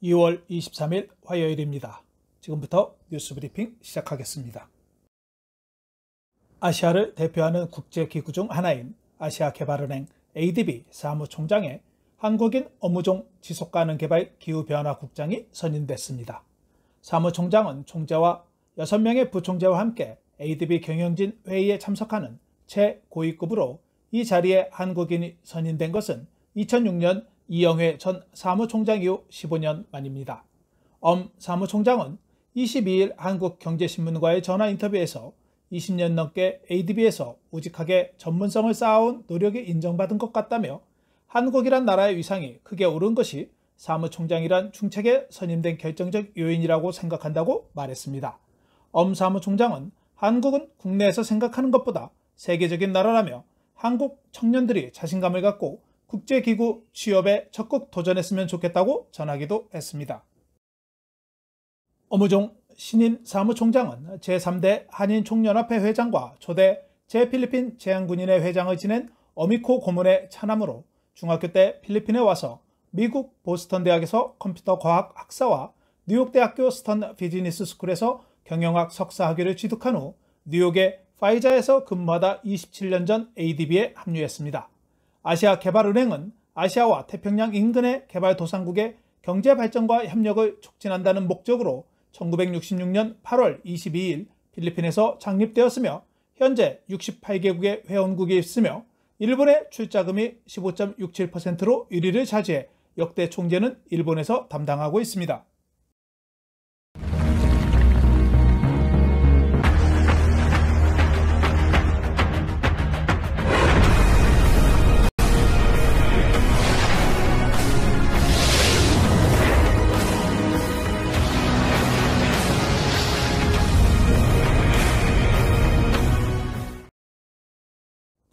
2월 23일 화요일입니다. 지금부터 뉴스 브리핑 시작하겠습니다. 아시아를 대표하는 국제기구 중 하나인 아시아개발은행 ADB 사무총장에 한국인 업무종 지속가능개발 기후변화국장이 선임됐습니다. 사무총장은 총재와 6명의 부총재와 함께 ADB 경영진 회의에 참석하는 최고위급으로 이 자리에 한국인이 선임된 것은 2006년 이영회 전 사무총장 이후 15년 만입니다. 엄 사무총장은 22일 한국경제신문과의 전화 인터뷰에서 20년 넘게 ADB에서 우직하게 전문성을 쌓아온 노력이 인정받은 것 같다며 한국이란 나라의 위상이 크게 오른 것이 사무총장이란 중책에 선임된 결정적 요인이라고 생각한다고 말했습니다. 엄 사무총장은 한국은 국내에서 생각하는 것보다 세계적인 나라라며 한국 청년들이 자신감을 갖고 국제기구 취업에 적극 도전했으면 좋겠다고 전하기도 했습니다. 업무종 신인 사무총장은 제3대 한인총연합회 회장과 초대 제필리핀 제한군인회 회장을 지낸 어미코 고문의 차남으로 중학교 때 필리핀에 와서 미국 보스턴 대학에서 컴퓨터 과학 학사와 뉴욕대학교 스턴 비즈니스 스쿨에서 경영학 석사 학위를 취득한 후 뉴욕의 파이자에서 근무하다 27년 전 ADB에 합류했습니다. 아시아개발은행은 아시아와 태평양 인근의 개발도상국의 경제발전과 협력을 촉진한다는 목적으로 1966년 8월 22일 필리핀에서 창립되었으며 현재 68개국의 회원국이 있으며 일본의 출자금이 15.67%로 1위를 차지해 역대 총재는 일본에서 담당하고 있습니다.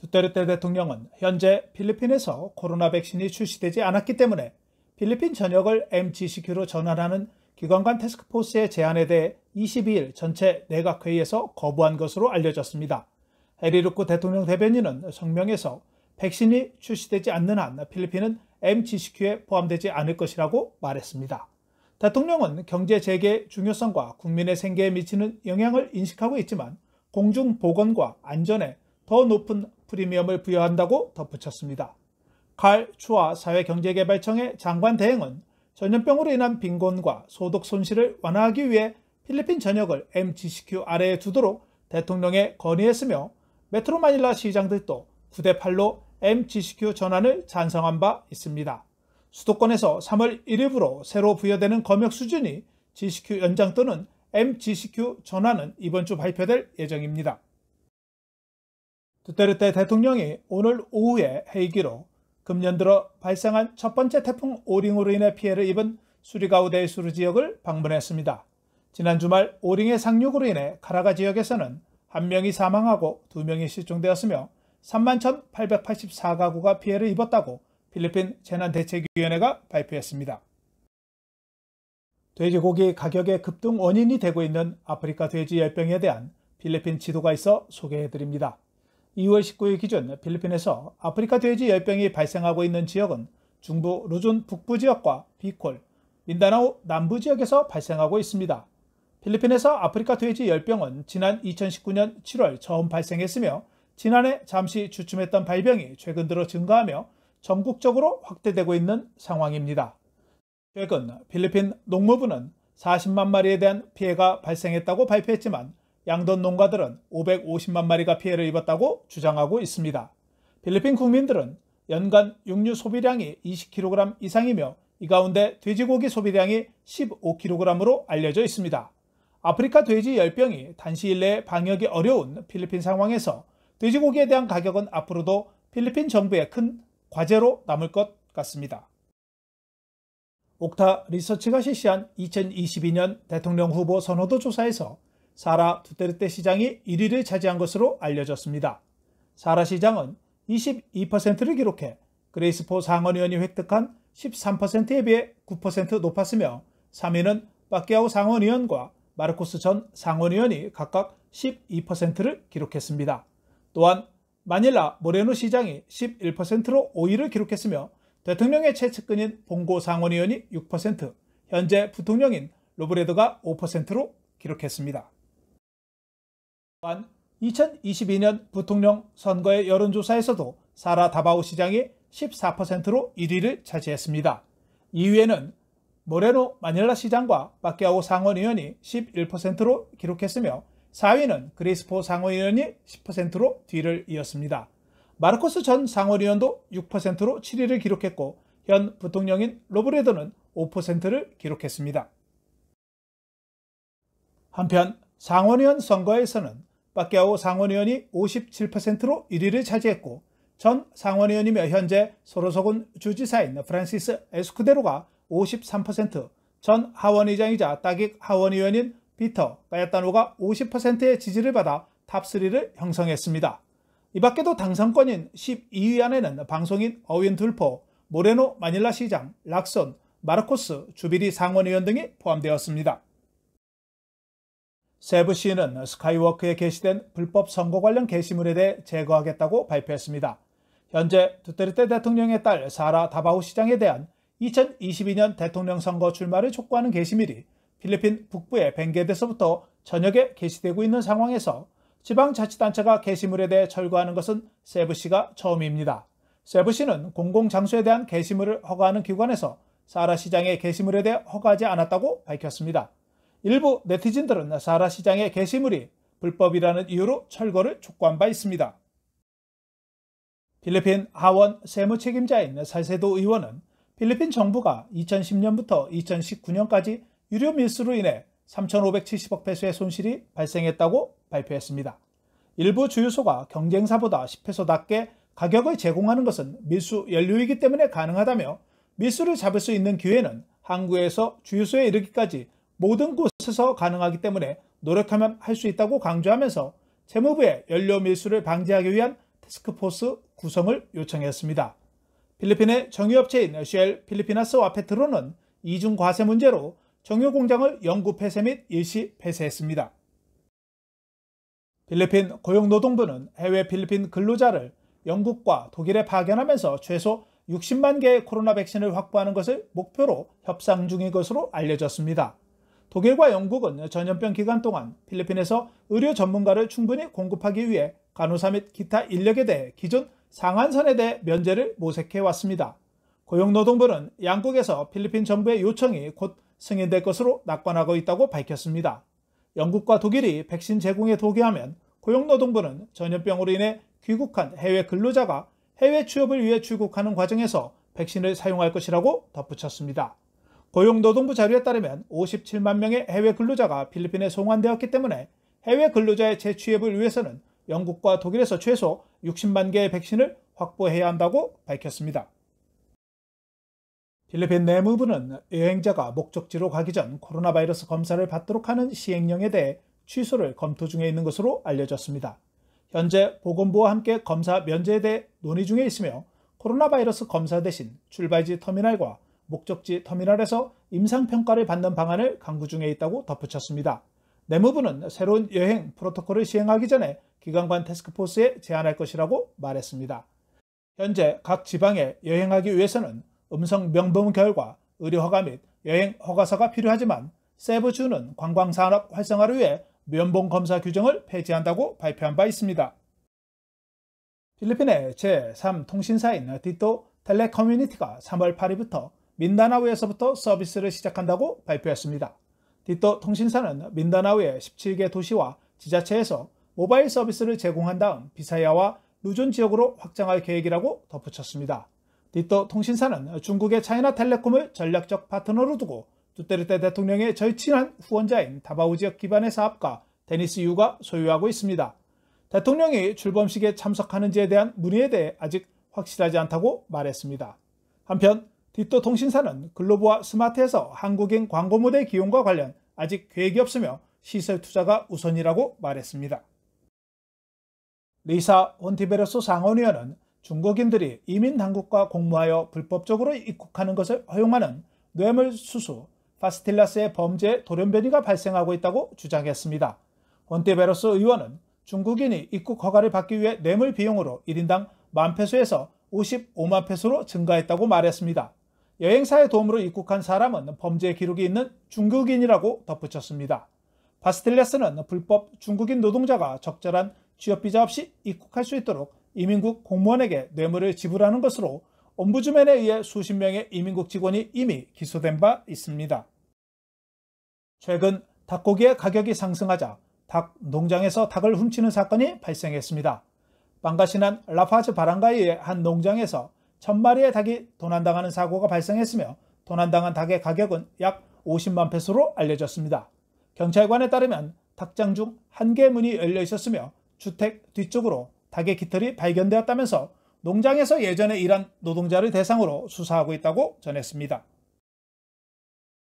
두테르테 대통령은 현재 필리핀에서 코로나 백신이 출시되지 않았기 때문에 필리핀 전역을 MGCQ로 전환하는 기관 간 태스크포스의 제안에 대해 22일 전체 내각회의에서 거부한 것으로 알려졌습니다. 헤리루크 대통령 대변인은 성명에서 백신이 출시되지 않는 한 필리핀은 MGCQ에 포함되지 않을 것이라고 말했습니다. 대통령은 경제 재개의 중요성과 국민의 생계에 미치는 영향을 인식하고 있지만 공중보건과 안전에 더 높은 프리미엄을 부여한다고 덧붙였습니다. 칼 추아 사회경제개발청의 장관 대행은 전염병으로 인한 빈곤과 소득 손실을 완화하기 위해 필리핀 전역을 MGCQ 아래에 두도록 대통령에 건의했으며 메트로 마닐라 시장들도 9대8로 MGCQ 전환을 찬성한 바 있습니다. 수도권에서 3월 1일부로 새로 부여되는 검역 수준이 GCQ 연장 또는 MGCQ 전환은 이번 주 발표될 예정입니다. 두테르테 대통령이 오늘 오후에 헬기로 금년 들어 발생한 첫 번째 태풍 오링으로 인해 피해를 입은 수리가우 델 수르 지역을 방문했습니다. 지난 주말 오링의 상륙으로 인해 카라가 지역에서는 1명이 사망하고 2명이 실종되었으며 31,884가구가 피해를 입었다고 필리핀 재난대책위원회가 발표했습니다. 돼지고기 가격의 급등 원인이 되고 있는 아프리카 돼지 열병에 대한 필리핀 지도가 있어 소개해드립니다. 2월 19일 기준 필리핀에서 아프리카 돼지 열병이 발생하고 있는 지역은 중부 루존 북부 지역과 비콜, 민다나오 남부 지역에서 발생하고 있습니다. 필리핀에서 아프리카 돼지 열병은 지난 2019년 7월 처음 발생했으며 지난해 잠시 주춤했던 발병이 최근 들어 증가하며 전국적으로 확대되고 있는 상황입니다. 최근 필리핀 농무부는 40만 마리에 대한 피해가 발생했다고 발표했지만 양돈 농가들은 550만 마리가 피해를 입었다고 주장하고 있습니다. 필리핀 국민들은 연간 육류 소비량이 20kg 이상이며 이 가운데 돼지고기 소비량이 15kg으로 알려져 있습니다. 아프리카 돼지 열병이 단시일 내에 방역이 어려운 필리핀 상황에서 돼지고기에 대한 가격은 앞으로도 필리핀 정부의 큰 과제로 남을 것 같습니다. 옥타 리서치가 실시한 2022년 대통령 후보 선호도 조사에서 사라 두테르테 시장이 1위를 차지한 것으로 알려졌습니다. 사라 시장은 22%를 기록해 그레이스포 상원 의원이 획득한 13%에 비해 9% 높았으며 3위는 빠키아오 상원 의원과 마르코스 전 상원 의원이 각각 12%를 기록했습니다. 또한 마닐라 모레노 시장이 11%로 5위를 기록했으며 대통령의 최측근인 봉고 상원 의원이 6%, 현재 부통령인 로브레드가 5%로 기록했습니다. 또한 2022년 부통령 선거의 여론조사에서도 사라 다바오 시장이 14%로 1위를 차지했습니다. 2위에는 모레노 마닐라 시장과 박게아오 상원의원이 11%로 기록했으며 4위는 그리스포 상원의원이 10%로 뒤를 이었습니다. 마르코스 전 상원의원도 6%로 7위를 기록했고 현 부통령인 로브레드는 5%를 기록했습니다. 한편 상원의원 선거에서는 박게아오 상원의원이 57%로 1위를 차지했고 전 상원의원이며 현재 소로소군 주지사인 프란시스 에스쿠데로가 53%, 전 하원의장이자 따깃 하원의원인 비터 까야타노가 50%의 지지를 받아 탑3를 형성했습니다. 이 밖에도 당선권인 12위 안에는 방송인 어윈 둘포, 모레노 마닐라 시장, 락손, 마르코스, 주비리 상원의원 등이 포함되었습니다. 세부시는 스카이워크에 게시된 불법 선거 관련 게시물에 대해 제거하겠다고 발표했습니다. 현재 두테르테 대통령의 딸 사라 다바오 시장에 대한 2022년 대통령 선거 출마를 촉구하는 게시물이 필리핀 북부의 벵게드에서부터 전역에 게시되고 있는 상황에서 지방자치단체가 게시물에 대해 철거하는 것은 세부시가 처음입니다. 세부시는 공공장소에 대한 게시물을 허가하는 기관에서 사라 시장의 게시물에 대해 허가하지 않았다고 밝혔습니다. 일부 네티즌들은 사라 시장의 게시물이 불법이라는 이유로 철거를 촉구한 바 있습니다. 필리핀 하원 세무책임자인 살세도 의원은 필리핀 정부가 2010년부터 2019년까지 유료 밀수로 인해 3,570억 페소의 손실이 발생했다고 발표했습니다. 일부 주유소가 경쟁사보다 10페소 낮게 가격을 제공하는 것은 밀수 연료이기 때문에 가능하다며 밀수를 잡을 수 있는 기회는 항구에서 주유소에 이르기까지 모든 곳에서 가능하기 때문에 노력하면 할 수 있다고 강조하면서 재무부에 연료 밀수를 방지하기 위한 태스크포스 구성을 요청했습니다. 필리핀의 정유업체인 쉘 필리피나스와 페트로는 이중 과세 문제로 정유 공장을 영구 폐쇄 및 일시 폐쇄했습니다. 필리핀 고용노동부는 해외 필리핀 근로자를 영국과 독일에 파견하면서 최소 60만 개의 코로나 백신을 확보하는 것을 목표로 협상 중인 것으로 알려졌습니다. 독일과 영국은 전염병 기간 동안 필리핀에서 의료 전문가를 충분히 공급하기 위해 간호사 및 기타 인력에 대해 기존 상한선에 대해 면제를 모색해 왔습니다. 고용노동부는 양국에서 필리핀 정부의 요청이 곧 승인될 것으로 낙관하고 있다고 밝혔습니다. 영국과 독일이 백신 제공에 도기하면 고용노동부는 전염병으로 인해 귀국한 해외 근로자가 해외 취업을 위해 출국하는 과정에서 백신을 사용할 것이라고 덧붙였습니다. 고용노동부 자료에 따르면 57만 명의 해외 근로자가 필리핀에 송환되었기 때문에 해외 근로자의 재취업을 위해서는 영국과 독일에서 최소 60만 개의 백신을 확보해야 한다고 밝혔습니다. 필리핀 내무부는 여행자가 목적지로 가기 전 코로나 바이러스 검사를 받도록 하는 시행령에 대해 취소를 검토 중에 있는 것으로 알려졌습니다. 현재 보건부와 함께 검사 면제에 대해 논의 중에 있으며 코로나 바이러스 검사 대신 출발지 터미널과 목적지 터미널에서 임상평가를 받는 방안을 강구 중에 있다고 덧붙였습니다. 내무부는 새로운 여행 프로토콜을 시행하기 전에 기관관 태스크포스에 제안할 것이라고 말했습니다. 현재 각 지방에 여행하기 위해서는 음성 명분 결과 의료허가 및 여행 허가서가 필요하지만 세부주는 관광산업 활성화를 위해 면봉검사 규정을 폐지한다고 발표한 바 있습니다. 필리핀의 제3통신사인 디또 텔레커뮤니티가 3월 8일부터 민다나우에서부터 서비스를 시작한다고 발표했습니다. 디또 통신사는 민다나우의 17개 도시와 지자체에서 모바일 서비스를 제공한 다음 비사야와 루존 지역으로 확장할 계획이라고 덧붙였습니다. 디또 통신사는 중국의 차이나텔레콤을 전략적 파트너로 두고 두테르테 대통령의 절친한 후원자인 다바오 지역 기반의 사업가 데니스 유가 소유하고 있습니다. 대통령이 출범식에 참석하는지에 대한 문의에 대해 아직 확실하지 않다고 말했습니다. 한편 디또 통신사는 글로브와 스마트에서 한국인 광고 모델 기용과 관련 아직 계획이 없으며 시설 투자가 우선이라고 말했습니다. 리사 혼티베로스 상원의원은 중국인들이 이민 당국과 공모하여 불법적으로 입국하는 것을 허용하는 뇌물수수, 파스틸라스의 범죄 돌연변이가 발생하고 있다고 주장했습니다. 혼티베로스 의원은 중국인이 입국 허가를 받기 위해 뇌물 비용으로 1인당 10,000페소에서 55만 페소로 증가했다고 말했습니다. 여행사의 도움으로 입국한 사람은 범죄 기록이 있는 중국인이라고 덧붙였습니다. 바스틸레스는 불법 중국인 노동자가 적절한 취업비자 없이 입국할 수 있도록 이민국 공무원에게 뇌물을 지불하는 것으로 옴부즈맨에 의해 수십 명의 이민국 직원이 이미 기소된 바 있습니다. 최근 닭고기의 가격이 상승하자 닭 농장에서 닭을 훔치는 사건이 발생했습니다. 방가시난 라파즈 바랑가이의 한 농장에서 1000마리의 닭이 도난당하는 사고가 발생했으며 도난당한 닭의 가격은 약 50만 페소로 알려졌습니다. 경찰관에 따르면 닭장 중 한 개의 문이 열려 있었으며 주택 뒤쪽으로 닭의 깃털이 발견되었다면서 농장에서 예전에 일한 노동자를 대상으로 수사하고 있다고 전했습니다.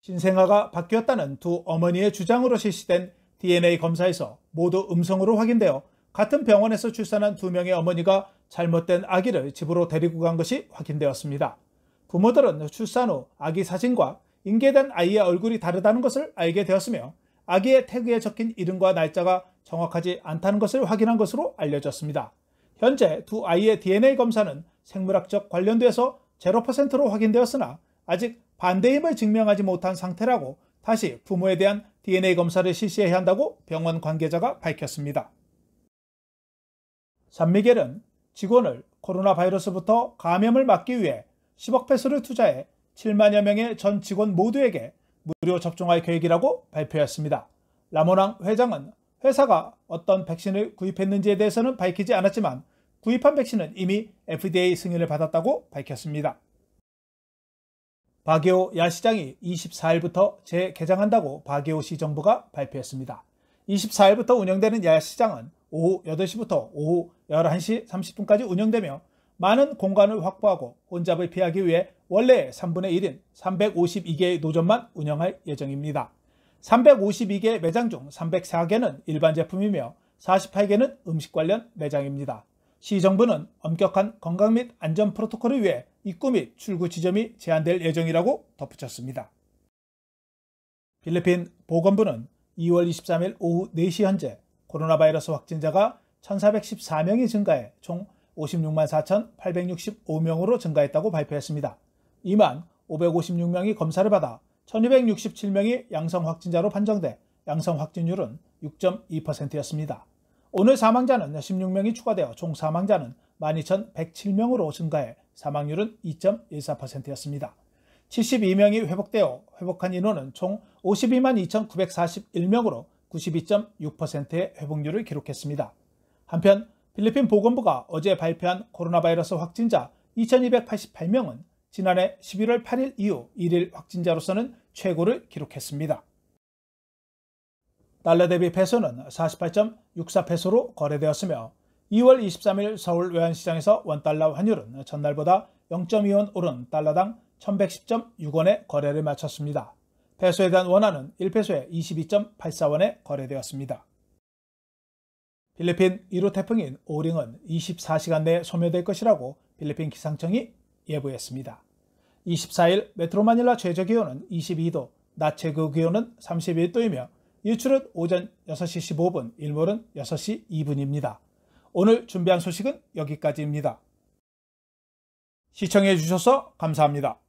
신생아가 바뀌었다는 두 어머니의 주장으로 실시된 DNA 검사에서 모두 음성으로 확인되어 같은 병원에서 출산한 2명의 어머니가 잘못된 아기를 집으로 데리고 간 것이 확인되었습니다. 부모들은 출산 후 아기 사진과 인계된 아이의 얼굴이 다르다는 것을 알게 되었으며 아기의 태그에 적힌 이름과 날짜가 정확하지 않다는 것을 확인한 것으로 알려졌습니다. 현재 두 아이의 DNA 검사는 생물학적 관련돼서 0%로 확인되었으나 아직 반대임을 증명하지 못한 상태라고 다시 부모에 대한 DNA 검사를 실시해야 한다고 병원 관계자가 밝혔습니다. 산미겔은 직원을 코로나 바이러스부터 감염을 막기 위해 10억 페소를 투자해 7만여 명의 전 직원 모두에게 무료 접종할 계획이라고 발표했습니다. 라모낭 회장은 회사가 어떤 백신을 구입했는지에 대해서는 밝히지 않았지만 구입한 백신은 이미 FDA 승인을 받았다고 밝혔습니다. 바게오 야시장이 24일부터 재개장한다고 바게오시 정부가 발표했습니다. 24일부터 운영되는 야시장은 오후 8시부터 오후 11시 30분까지 운영되며 많은 공간을 확보하고 혼잡을 피하기 위해 원래의 3분의 1인 352개의 노점만 운영할 예정입니다. 352개 매장 중 304개는 일반 제품이며 48개는 음식 관련 매장입니다. 시정부는 엄격한 건강 및 안전 프로토콜을 위해 입구 및 출구 지점이 제한될 예정이라고 덧붙였습니다. 필리핀 보건부는 2월 23일 오후 4시 현재 코로나 바이러스 확진자가 1,414명이 증가해 총 56만 4,865명으로 증가했다고 발표했습니다. 2만 556명이 검사를 받아 1,267명이 양성 확진자로 판정돼 양성 확진율은 6.2%였습니다. 오늘 사망자는 16명이 추가되어 총 사망자는 12,107명으로 증가해 사망률은 2.14%였습니다. 72명이 회복되어 회복한 인원은 총 52만 2,941명으로 92.6%의 회복률을 기록했습니다. 한편 필리핀 보건부가 어제 발표한 코로나 바이러스 확진자 2,288명은 지난해 11월 8일 이후 1일 확진자로서는 최고를 기록했습니다. 달러 대비 페소는 48.64페소로 거래되었으며 2월 23일 서울 외환시장에서 원달러 환율은 전날보다 0.2원 오른 달러당 1,110.6원에 거래를 마쳤습니다. 페소에 대한 원화는 1페소에 22.84원에 거래되었습니다. 필리핀 1호 태풍인 오링은 24시간 내에 소멸될 것이라고 필리핀 기상청이 예보했습니다. 24일 메트로마닐라 최저기온은 22도, 낮 최고기온은 31도이며 일출은 오전 6시 15분, 일몰은 6시 2분입니다. 오늘 준비한 소식은 여기까지입니다. 시청해 주셔서 감사합니다.